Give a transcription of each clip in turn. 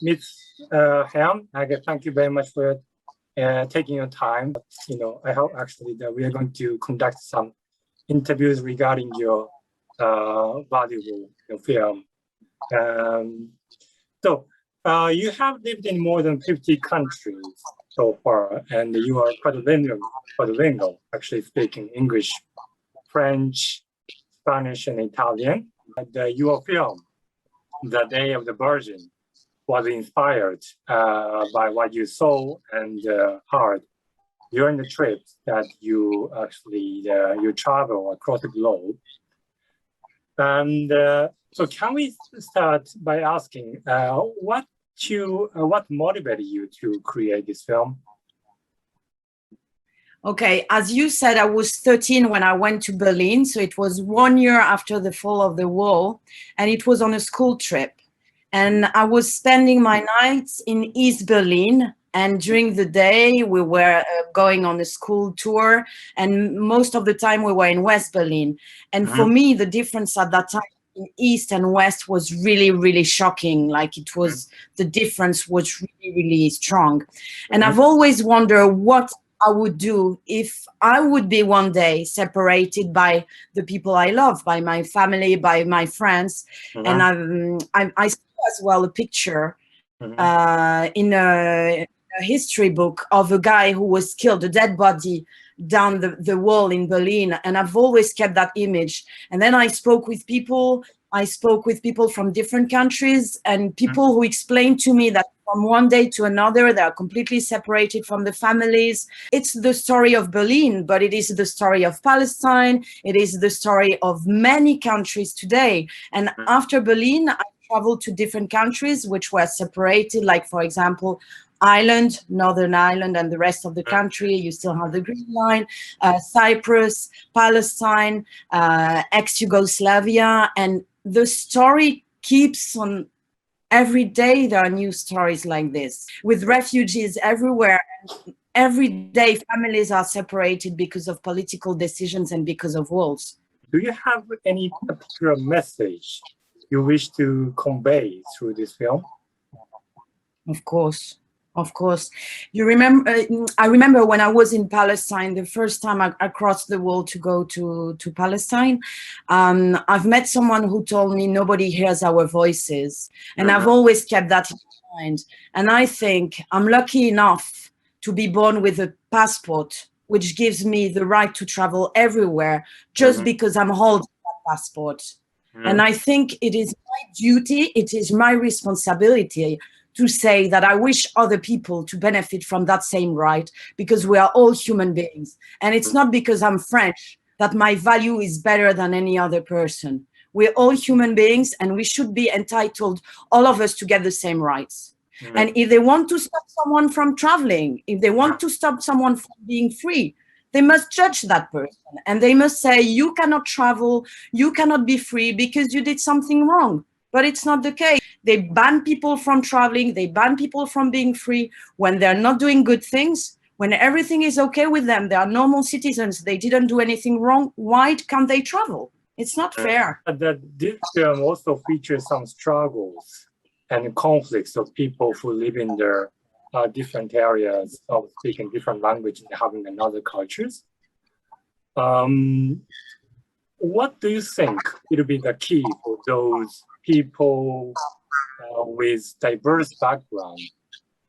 Ms. Heem, thank you very much for taking your time. I hope actually that we are going to conduct some interviews regarding your valuable film. So you have lived in more than 50 countries so far, and you are quadrilingual, actually speaking English, French, Spanish, and Italian. And your film, The Day of the Virgin, was inspired by what you saw and heard during the trip that you actually you travel across the globe. And so can we start by asking what motivated you to create this film? Okay, as you said, I was 13 when I went to Berlin. So it was 1 year after the fall of the wall, and it was on a school trip. And I was spending my nights in East Berlin. And during the day, we were going on a school tour. And most of the time, we were in West Berlin. And for me, the difference at that time in East and West was really, really shocking. Like it was, the difference was really, really strong. And I've always wondered what I would do if I would be one day separated by the people I love, by my family, by my friends. And I saw as well a picture in a history book of a guy who was killed, a dead body down the wall in Berlin. And I've always kept that image. And then I spoke with people. I spoke with people from different countries and people who explained to me that from one day to another, they are completely separated from the families. It's the story of Berlin, but it is the story of Palestine. It is the story of many countries today. And after Berlin, I traveled to different countries which were separated, like, for example, Ireland, Northern Ireland, and the rest of the country. You still have the Green Line, Cyprus, Palestine, ex-Yugoslavia, and the story keeps on. Every day there are new stories like this, with refugees everywhere. Every day families are separated because of political decisions and because of wars. Do you have any particular message you wish to convey through this film? Of course. Of course. You remember, I remember when I was in Palestine, the first time I crossed the wall to go to Palestine, I've met someone who told me nobody hears our voices. And I've always kept that in mind. And I think I'm lucky enough to be born with a passport, which gives me the right to travel everywhere just because I'm holding that passport. And I think it is my duty, it is my responsibility to say that I wish other people to benefit from that same right, because we are all human beings. And it's not because I'm French that my value is better than any other person. We're all human beings and we should be entitled, all of us, to get the same rights. And if they want to stop someone from traveling, if they want to stop someone from being free, they must judge that person. And they must say, you cannot travel, you cannot be free because you did something wrong. But it's not the case. They ban people from traveling. They ban people from being free when they're not doing good things, when everything is okay with them. They are normal citizens. They didn't do anything wrong. Why can't they travel? It's not fair. This film also features some struggles and conflicts of people who live in their different areas of speaking different language and having another cultures. What do you think will be the key for those people with diverse background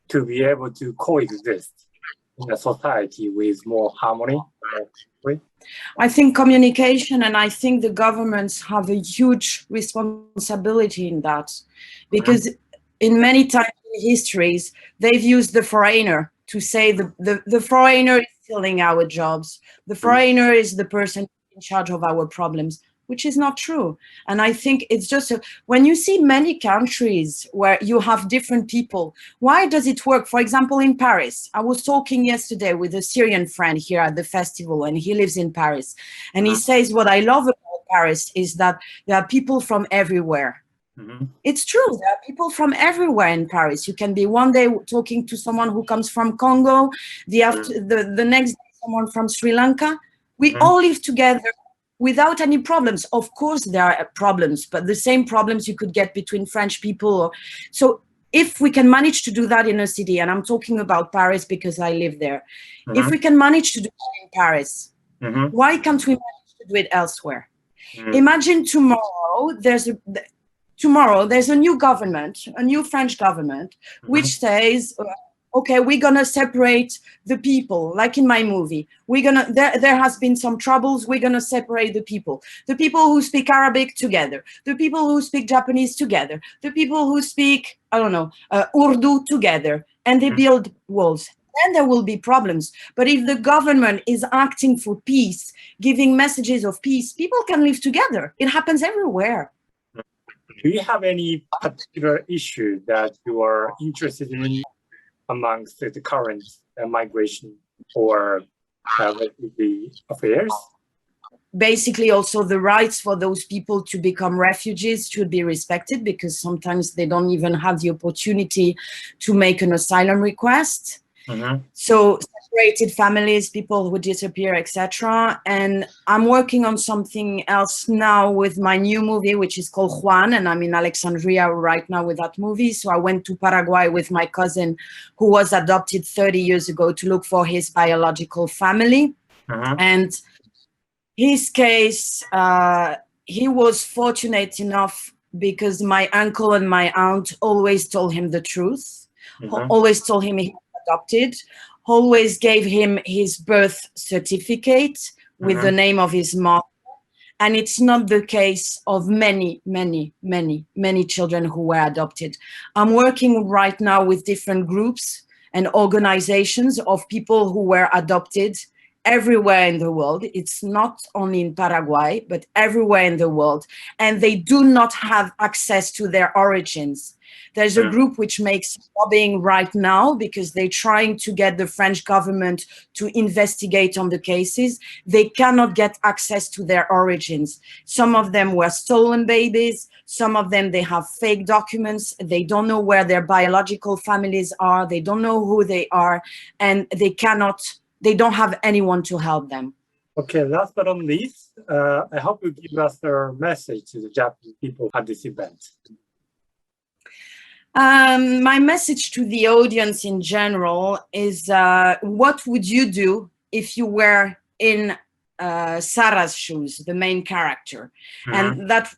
to be able to coexist in a society with more harmony? I think communication, and I think the governments have a huge responsibility in that, because in many times in histories, they've used the foreigner to say the foreigner is stealing our jobs. The foreigner is the person in charge of our problems, which is not true. And I think it's just, when you see many countries where you have different people, why does it work? For example, in Paris, I was talking yesterday with a Syrian friend here at the festival, and he lives in Paris. And he says, what I love about Paris is that there are people from everywhere. It's true, there are people from everywhere in Paris. You can be one day talking to someone who comes from Congo, the next day someone from Sri Lanka. We all live together without any problems. Of course, there are problems, but the same problems you could get between French people. So if we can manage to do that in a city, and I'm talking about Paris because I live there, if we can manage to do that in Paris, why can't we manage to do it elsewhere? Imagine tomorrow there's a new government, a new French government, which says, okay, we're gonna separate the people, like in my movie. There has been some troubles, we're gonna separate the people who speak Arabic together, the people who speak Japanese together, the people who speak, I don't know, Urdu together, and they build walls. Then there will be problems. But if the government is acting for peace, giving messages of peace, people can live together. It happens everywhere. Do you have any particular issue that you are interested in amongst the current migration or refugee affairs? Basically, also the rights for those people to become refugees should be respected, because sometimes they don't even have the opportunity to make an asylum request. So separated families, people who disappear, etc. And I'm working on something else now with my new movie, which is called Juan, and I'm in Alexandria right now with that movie. So I went to Paraguay with my cousin, who was adopted 30 years ago, to look for his biological family. And his case, he was fortunate enough because my uncle and my aunt always told him the truth, always told him he was adopted, always gave him his birth certificate with the name of his mother. And it's not the case of many, many, many, many children who were adopted. I'm working right now with different groups and organizations of people who were adopted everywhere in the world. It's not only in Paraguay, but everywhere in the world. And they do not have access to their origins. There's a group which makes lobbying right now because they're trying to get the French government to investigate on the cases. They cannot get access to their origins. Some of them were stolen babies. Some of them, they have fake documents. They don't know where their biological families are. They don't know who they are, and they don't have anyone to help them. Okay, last but not least, I hope you give us a message to the Japanese people at this event. My message to the audience in general is, what would you do if you were in Sarah's shoes, the main character? And that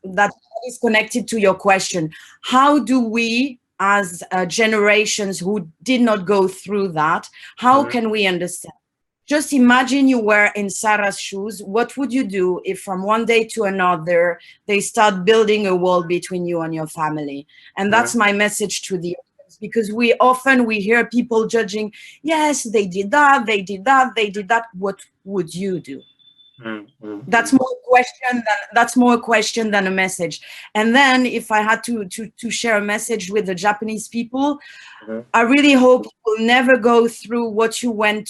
is connected to your question. How do we, as generations who did not go through that, how can we understand? Just imagine you were in Sarah's shoes. What would you do if from one day to another, they start building a wall between you and your family? And that's my message to the audience, because we hear people judging, yes, they did that, they did that, they did that. What would you do? That's more a question than a message. And then if I had to share a message with the Japanese people, I really hope you'll never go through what you went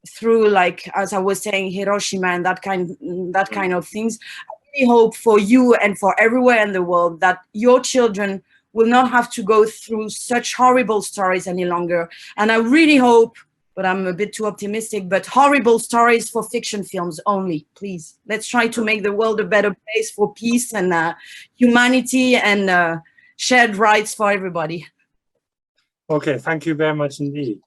through, like, as I was saying, Hiroshima and that kind of things. I really hope for you and for everywhere in the world that your children will not have to go through such horrible stories any longer. And I really hope, but I'm a bit too optimistic, but horrible stories for fiction films only, please. Let's try to make the world a better place for peace and humanity and shared rights for everybody. Okay, thank you very much indeed.